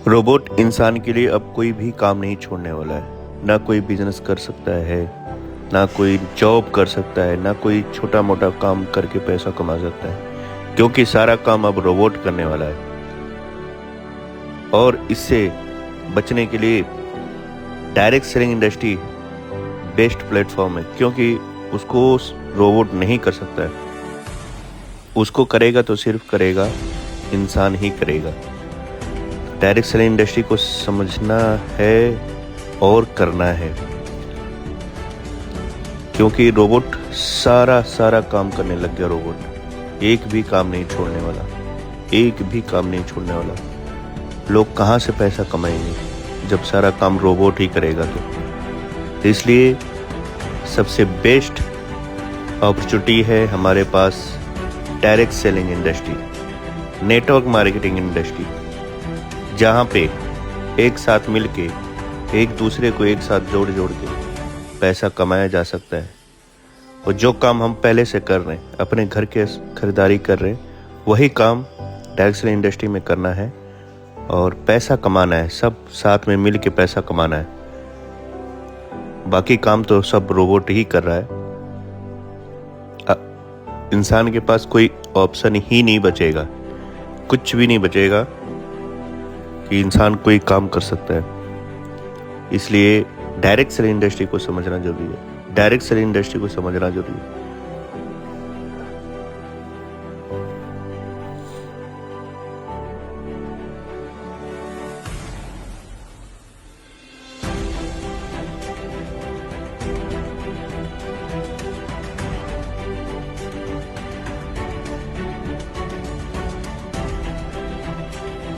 Robot इंसान के लिए अब कोई भी काम नहीं छोड़ने वाला है। ना कोई बिजनेस कर सकता है, ना कोई जॉब कर सकता है, ना कोई छोटा मोटा काम करके पैसा कमा सकता है, क्योंकि सारा काम अब रोबोट करने वाला है। और इससे बचने के लिए direct selling industry best platform है, क्योंकि उसको रोबोट नहीं कर सकता है। उसको करेगा तो सिर्फ करेगा इंसान ही करेगा। डायरेक्ट सेलिंग इंडस्ट्री को समझना है और करना है, क्योंकि रोबोट सारा काम करने लग गया। रोबोट एक भी काम नहीं छोड़ने वाला, एक भी काम नहीं छोड़ने वाला। लोग कहाँ से पैसा कमाएंगे जब सारा काम रोबोट ही करेगा? तो इसलिए सबसे बेस्ट अपॉर्चुनिटी है हमारे पास direct selling industry, network marketing industry, जहाँ पे एक साथ मिलके एक दूसरे को एक साथ जोड़ के पैसा कमाया जा सकता है। और जो काम हम पहले से कर रहे हैं, अपने घर के खरीदारी कर रहे हैं, वही काम डायरेक्ट सेलिंग इंडस्ट्री में करना है और पैसा कमाना है। सब साथ में मिल के पैसा कमाना है। बाकी काम तो सब रोबोट ही कर रहा है। इंसान के पास कोई ऑप्शन ही नहीं बचेगा, कुछ भी नहीं बचेगा कि इंसान कोई काम कर सकता है। इसलिए डायरेक्ट सेलिंग इंडस्ट्री को समझना जरूरी है। डायरेक्ट सेलिंग इंडस्ट्री को समझना जरूरी है।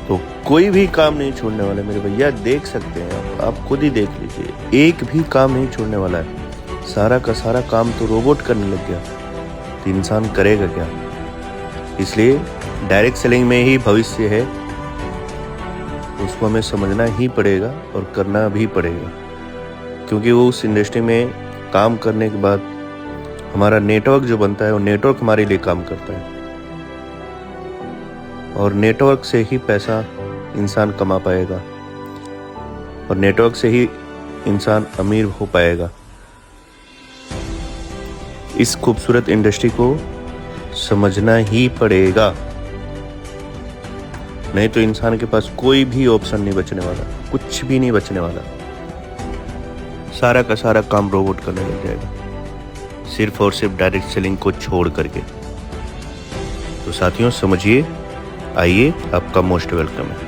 तो कोई भी काम नहीं छोड़ने वाला मेरे भैया, देख सकते हैं आप खुद ही देख लीजिए। एक भी काम नहीं छोड़ने वाला है। सारा का सारा काम तो रोबोट करने लग गया, तो इंसान करेगा क्या? इसलिए डायरेक्ट सेलिंग में ही भविष्य है। उसको हमें समझना ही पड़ेगा और करना भी पड़ेगा, क्योंकि वो उस इंडस्ट्री में काम करने के बाद हमारा नेटवर्क जो बनता है, वो नेटवर्क हमारे लिए काम करता है। और नेटवर्क से ही पैसा इंसान कमा पाएगा, और नेटवर्क से ही इंसान अमीर हो पाएगा। इस खूबसूरत इंडस्ट्री को समझना ही पड़ेगा, नहीं तो इंसान के पास कोई भी ऑप्शन नहीं बचने वाला, कुछ भी नहीं बचने वाला। सारा का सारा काम रोबोट करने लग जाएगा, सिर्फ और सिर्फ डायरेक्ट सेलिंग को छोड़ करके। तो साथियों समझिए, आइए, आपका मोस्ट वेलकम है।